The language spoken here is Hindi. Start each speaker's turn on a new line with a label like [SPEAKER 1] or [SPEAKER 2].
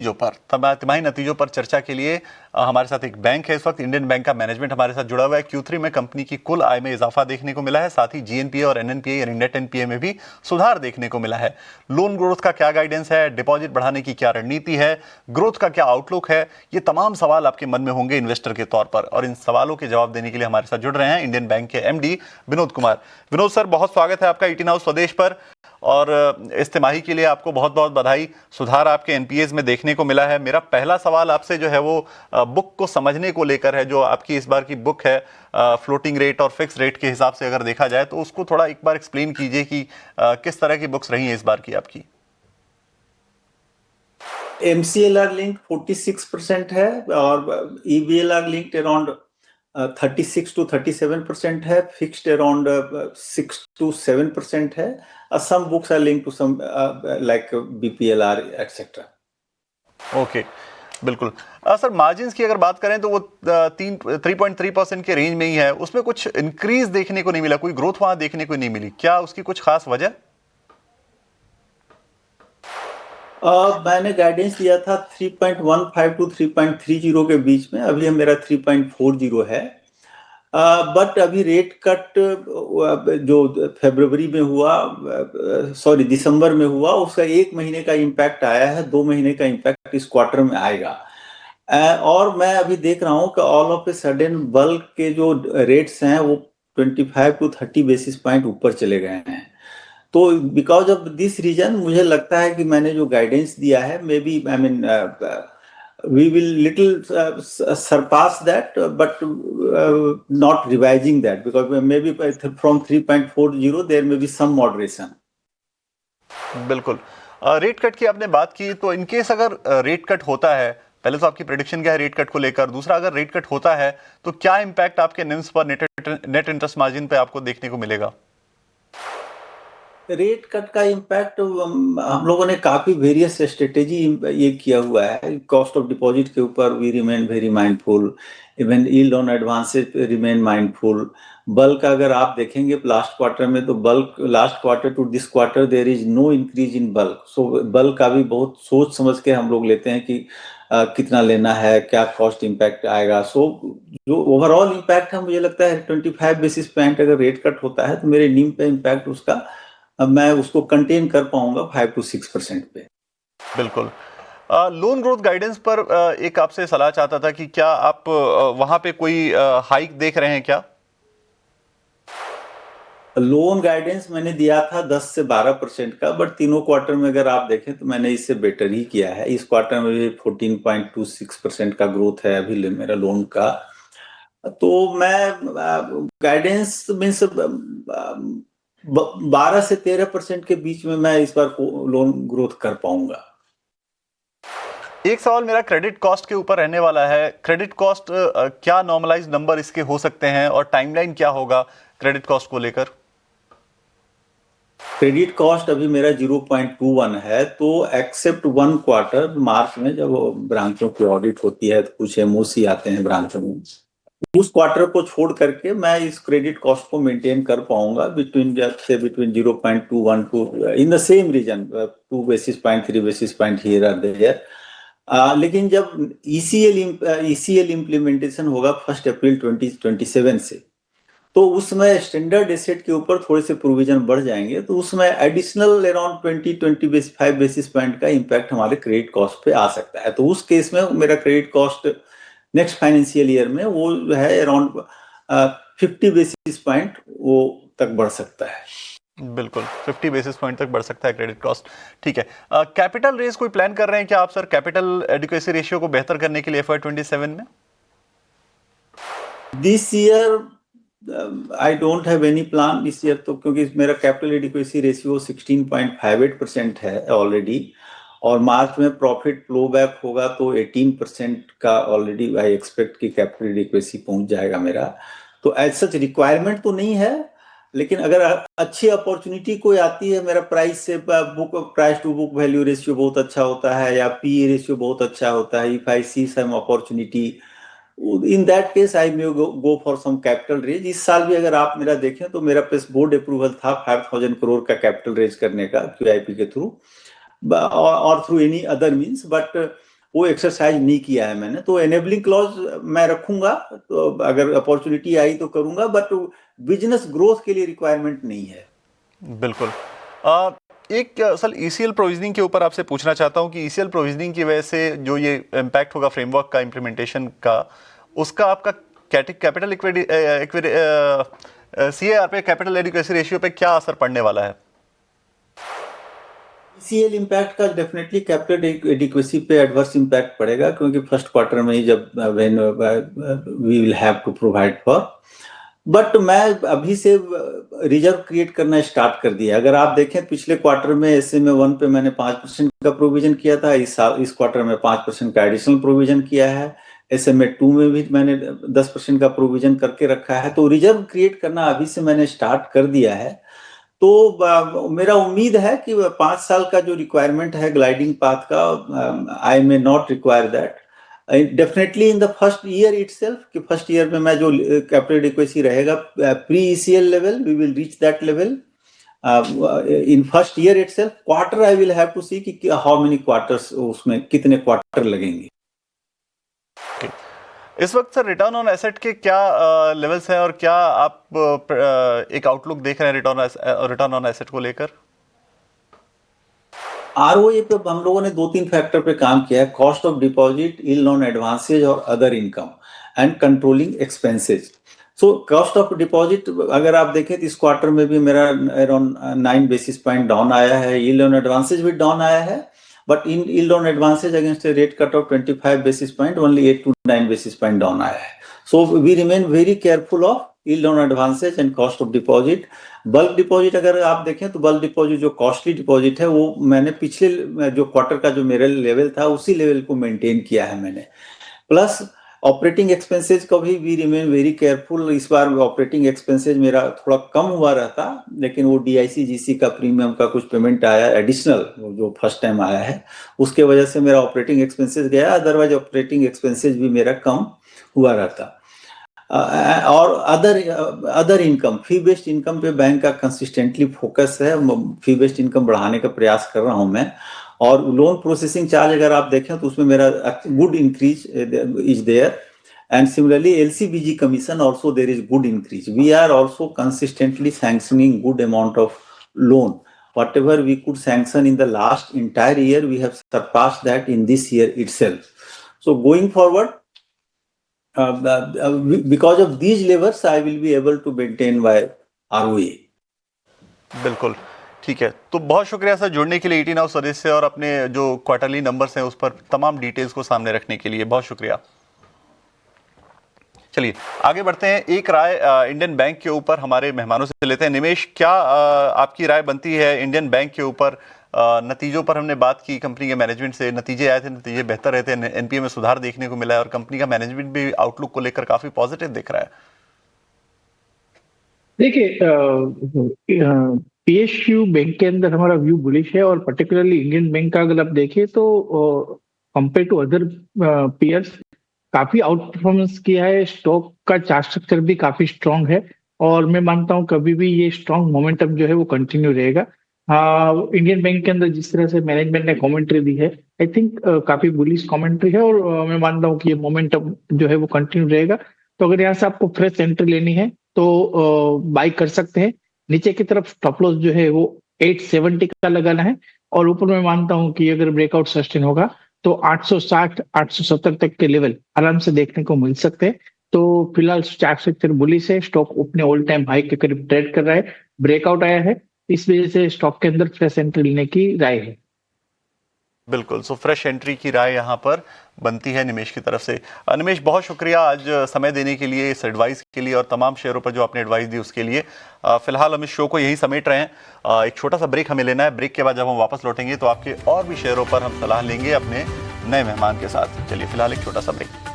[SPEAKER 1] तिमाही नतीजों पर चर्चा के लिए हमारे साथ एक बैंक है। इस वक्त इंडियन बैंक का मैनेजमेंट हमारे साथ जुड़ा हुआ है। Q3 में कंपनी की कुल आय में इजाफा देखने को मिला है, साथ ही GNPA और NNPA यानी नेट NPA में भी सुधार देखने को मिला है। लोन ग्रोथ का क्या गाइडेंस है, डिपॉजिट बढ़ाने की क्या रणनीति है, ग्रोथ का क्या आउटलुक है, ये तमाम सवाल आपके मन में होंगे इन्वेस्टर के तौर पर, और इन सवालों के जवाब देने के लिए हमारे साथ जुड़ रहे हैं इंडियन बैंक के MD विनोद कुमार। विनोद सर, बहुत स्वागत है आपका ET Now स्वदेश पर, और इस तिमाही के लिए आपको बहुत बहुत बधाई। सुधार आपके एनपीएस में देखने को मिला है। मेरा पहला सवाल आपसे जो है वो बुक को समझने को लेकर है। जो आपकी इस बार की बुक है, फ्लोटिंग रेट और फिक्स रेट के हिसाब से अगर देखा जाए तो उसको थोड़ा एक बार एक्सप्लेन कीजिए कि किस तरह की बुक्स रही हैं इस बार की आपकी।
[SPEAKER 2] MCLR लिंक 46% है और EBLR लिंक अराउंड 36 to 37% है, फिक्स्ड अराउंड 6 to 7% है, some books are linked to some like BPLR etc.
[SPEAKER 1] Okay, बिल्कुल। सर, मार्जिन्स की अगर बात करें तो वो 3.3% के रेंज में ही है। उसमें कुछ इंक्रीज देखने को नहीं मिला, कोई ग्रोथ वहां देखने को नहीं मिली, क्या उसकी कुछ खास वजह?
[SPEAKER 2] मैंने गाइडेंस दिया था 3.15 to 3.30 के बीच में, अभी मेरा 3.40 है। बट अभी रेट कट जो फरवरी में हुआ, सॉरी दिसंबर में हुआ, उसका 1 महीने का इम्पैक्ट आया है, 2 महीने का इम्पैक्ट इस क्वार्टर में आएगा। और मैं अभी देख रहा हूं कि all of a sudden bulk के जो रेट्स हैं वो 25 to 30 बेसिस पॉइंट ऊपर चले गए हैं। तो बिकॉज ऑफ दिस रीजन मुझे लगता है कि मैंने जो गाइडेंस दिया है, maybe I mean we will little surpass that, but not revising that, because maybe from 3.40 there may be some moderation.
[SPEAKER 1] बिल्कुल। रेट कट की आपने बात की, तो इनकेस अगर रेट कट होता है, पहले तो आपकी प्रेडिक्शन क्या है रेट कट को लेकर, दूसरा अगर रेट कट होता है तो क्या इंपैक्ट आपके निम्स पर, नेट इंटरेस्ट मार्जिन पे आपको देखने को मिलेगा?
[SPEAKER 2] रेट कट का इम्पैक्ट हम लोगों ने काफी वेरियस स्ट्रेटेजी ये किया हुआ है। कॉस्ट ऑफ डिपॉजिट के ऊपर we remain very mindful, even yield on advances remain mindful. Bulk अगर आप देखेंगे लास्ट क्वार्टर में, तो bulk last quarter to this quarter there is no increase in bulk. So bulk का भी बहुत सोच समझ के हम लोग लेते हैं कि कितना लेना है, क्या कॉस्ट इम्पैक्ट आएगा। सो जो ओवरऑल इम्पैक्ट है, मुझे लगता है 25 बेसिस पॉइंट अगर रेट कट होता है तो मेरे नीम पे इम्पैक्ट उसका मैं उसको कंटेन कर पाऊंगा 5 to 6% पे।
[SPEAKER 1] बिल्कुल। लोन ग्रोथ गाइडेंस पर एक आपसे सलाह चाहता था कि क्या आप वहां पे कोई हाइक देख रहे हैं क्या?
[SPEAKER 2] लोन गाइडेंस मैंने दिया था 10 से 12% का, बट तीनों क्वार्टर में अगर आप देखें तो मैंने इससे बेटर ही किया है। इस क्वार्टर में भी 14.26% का ग्रोथ है अभी मेरा लोन का। तो मैं गाइडेंस मीन्स 12 से 13% के बीच में मैं इस बार लोन ग्रोथ कर पाऊंगा।
[SPEAKER 1] एक सवाल मेरा क्रेडिट कॉस्ट के ऊपर रहने वाला है। क्रेडिट कॉस्ट क्या नॉर्मलाइज नंबर इसके हो सकते हैं, और टाइमलाइन क्या होगा क्रेडिट कॉस्ट को लेकर?
[SPEAKER 2] क्रेडिट कॉस्ट अभी मेरा 0.21 है, तो एक्सेप्ट 1 क्वार्टर मार्च में जब ब्रांचों की ऑडिट होती है तो कुछ एमओसी आते हैं ब्रांचों में, उस क्वार्टर को छोड़ करके मैं इस क्रेडिट कॉस्ट को मेंटेन कर पाऊंगा between 0.21 two in the same region, 2 basis point 3 basis point here are there. लेकिन जब ईसीएल इम्प्लीमेंटेशन होगा 1 अप्रैल 2027 से, तो उसमें स्टैंडर्ड एसेट के ऊपर थोड़े से प्रोविजन बढ़ जाएंगे, तो उसमें एडिशनल अराउंड 25 बेसिस पॉइंट का इम्पैक्ट हमारे क्रेडिट कॉस्ट पे आ सकता है। तो उस केस में मेरा credit cost next financial year में वो है अराउंड 50 बेसिस पॉइंट वो तक बढ़ सकता है।
[SPEAKER 1] बिल्कुल, 50 बेसिस पॉइंट तक बढ़ सकता है क्रेडिट कॉस्ट। ठीक है। कैपिटल रेज कोई प्लान कर रहे हैं क्या आप सर, कैपिटल एडिक्वेसी रेशियो को बेहतर करने के लिए FY27 में?
[SPEAKER 2] This year I don't have any plan this year, तो क्योंकि मेरा कैपिटल एडिक्वेसी रेशियो 16.58% है ऑलरेडी, और मार्च में प्रॉफिट फ्लो बैक होगा तो 18% का ऑलरेडी आई एक्सपेक्ट कि कैपिटल एडिक्वेसी पहुंच जाएगा मेरा। तो एज सच रिक्वायरमेंट तो नहीं है, लेकिन अगर अच्छी अपॉर्चुनिटी कोई आती है, मेरा price to book value ratio बहुत अच्छा होता है, या पी रेशियो बहुत अच्छा होता है, if I see some opportunity, in that case I may go for some capital raise. इस साल भी अगर आप मेरा देखें तो मेरा पास बोर्ड अप्रूवल था 5,000 करोड़ का कैपिटल रेज करने का QIP के थ्रू और through any other means, but वो एक्सरसाइज नहीं किया है मैंने। तो एनेबलिंग क्लॉज मैं रखूंगा, तो अगर अपॉर्चुनिटी आई तो करूंगा, बट बिजनेस ग्रोथ के लिए रिक्वायरमेंट नहीं है।
[SPEAKER 1] बिल्कुल। अ, एक असल ईसीएल प्रोविजनिंग के ऊपर आपसे पूछना चाहता हूं कि ईसीएल प्रोविजनिंग की वजह से जो ये इम्पैक्ट होगा फ्रेमवर्क का इम्प्लीमेंटेशन का, उसका आपका कैपिटल सीएआर पे, कैपिटल एडिक्वेसी रेशियो पे क्या असर पड़ने वाला है?
[SPEAKER 2] ईसीएल इम्पैक्ट का डेफिनेटली कैपिटल एडिक्वेसी पे एडवर्स इम्पैक्ट पड़ेगा, क्योंकि फर्स्ट क्वार्टर में ही जब when we will have to provide for, but मैं अभी से रिजर्व क्रिएट करना स्टार्ट कर दिया। अगर आप देखें पिछले क्वार्टर में SMA 1 पे मैंने 5% का प्रोविजन किया था, इस क्वार्टर में 5% का एडिशनल प्रोविजन किया है। SMA 2 में भी मैंने 10% का प्रोविजन करके रखा है। तो रिजर्व क्रिएट करना अभी से मैंने स्टार्ट कर दिया है। तो मेरा उम्मीद है कि 5 साल का जो रिक्वायरमेंट है ग्लाइडिंग पाथ का, I may not require that definitely in the first year itself, कि फर्स्ट ईयर में मैं जो कैपिटल एडिक्वेसी रहेगा pre ECL level, we will reach that level in first year itself. Quarter I will have to see कि हाउ मेनी क्वार्टर्स, उसमें कितने क्वार्टर लगेंगे।
[SPEAKER 1] इस वक्त सर रिटर्न ऑन एसेट के क्या लेवल्स हैं और क्या आप एक आउटलुक देख रहे हैं रिटर्न ऑन एसेट को लेकर?
[SPEAKER 2] आरओए पे हम लोगों ने 2-3 फैक्टर पे काम किया है, cost of deposit, yield on advances और other income and controlling expenses. So cost of deposit अगर आप देखें तो इस क्वार्टर में भी मेरा अराउंड 9 बेसिस पॉइंट डाउन आया है, यील्ड ऑन एडवांसेज भी डाउन आया है, but in yield on advances against rate cut of 25 basis point only 8 to 9 basis point down आया है। So we remain very careful of yield on advances and cost of deposit. Bulk deposit अगर आप देखें तो बल्क डिपॉजिट जो कॉस्टली डिपॉजिट है वो मैंने पिछले जो क्वार्टर का जो मेरा लेवल था उसी लेवल को मेंटेन किया है मैंने। प्लस ऑपरेटिंग एक्सपेंसेज को भी वी रिमेन वेरी केयरफुल। इस बार ऑपरेटिंग एक्सपेंसेज मेरा थोड़ा कम हुआ रहता, लेकिन वो DICGC का प्रीमियम का कुछ पेमेंट आया एडिशनल, जो फर्स्ट टाइम आया है, उसके वजह से मेरा ऑपरेटिंग एक्सपेंसेज गया, अदरवाइज ऑपरेटिंग एक्सपेंसेज भी मेरा कम हुआ रहता। और अदर इनकम, फी बेस्ड इनकम पे बैंक का कंसिस्टेंटली फोकस है, फी बेस्ड इनकम बढ़ाने का प्रयास कर रहा हूं मैं। और लोन प्रोसेसिंग चार्ज अगर आप देखें तो उसमें मेरा good increase is there, and similarly LCBG commission also there is good increase. We are also consistently sanctioning good amount of loan, whatever we could sanction in the last entire year, we have surpassed that in this year itself. So going forward, because of these levers, I will be able to maintain my ROA.
[SPEAKER 1] बिल्कुल ठीक है। तो बहुत शुक्रिया सर जुड़ने के लिए 18 हाउस सर्विस से और अपने जो क्वार्टरली नंबर्स हैं उस पर तमाम डिटेल्स को सामने रखने के लिए बहुत शुक्रिया। चलिए आगे बढ़ते हैं। एक राय इंडियन बैंक के ऊपर हमारे मेहमानों से लेते हैं। निमेश, क्या आपकी राय बनती है इंडियन बैंक के ऊपर? नतीजों पर हमने बात की, कंपनी के मैनेजमेंट से नतीजे आए थे, नतीजे बेहतर रहे थे, एनपीए में सुधार देखने को मिला है और कंपनी का मैनेजमेंट भी आउटलुक को लेकर काफी पॉजिटिव दिख रहा है।
[SPEAKER 3] देखिए, PSU बैंक के अंदर हमारा व्यू बुलिश है, और पर्टिकुलरली इंडियन बैंक का अगर आप देखें तो कंपेयर टू अदर पीयर्स काफी आउट परफॉर्मेंस किया है। स्टॉक का चार्ट स्ट्रक्चर भी काफी स्ट्रांग है, और मैं मानता हूं कभी भी ये स्ट्रांग मोमेंटम जो है वो कंटिन्यू रहेगा। इंडियन बैंक के अंदर जिस तरह से मैनेजमेंट ने कमेंट्री दी है, आई थिंक काफी बुलिश कमेंट्री है, और मैं मानता हूं कि ये मोमेंटम जो है वो कंटिन्यू रहेगा। तो अगर यहाँ से आपको फ्रेश एंट्री लेनी है तो बाई कर सकते हैं। नीचे की तरफ स्टॉप लॉस जो है वो 870 का लगाना है, और ऊपर मैं मानता हूं कि अगर ब्रेकआउट सस्टेन होगा तो 860 870 तक के लेवल आराम से देखने को मिल सकते हैं। तो फिलहाल चार्ट स्ट्रक्चर बुलिश है, स्टॉक अपने ऑल टाइम हाई के करीब ट्रेड कर रहा है, ब्रेकआउट आया है, इस वजह से स्टॉक के अंदर फ्रेश एंट्री लेने की राय है।
[SPEAKER 1] बिल्कुल, सो फ्रेश एंट्री की राय यहाँ पर बनती है निमेश की तरफ से। निमेश, बहुत शुक्रिया आज समय देने के लिए, इस एडवाइस के लिए और तमाम शेयरों पर जो आपने एडवाइस दी उसके लिए। फिलहाल हम इस शो को यही समेट रहे हैं। एक छोटा सा ब्रेक हमें लेना है। ब्रेक के बाद जब हम वापस लौटेंगे तो आपके और भी शेयरों पर हम सलाह लेंगे अपने नए मेहमान के साथ। चलिए फिलहाल एक छोटा सा ब्रेक।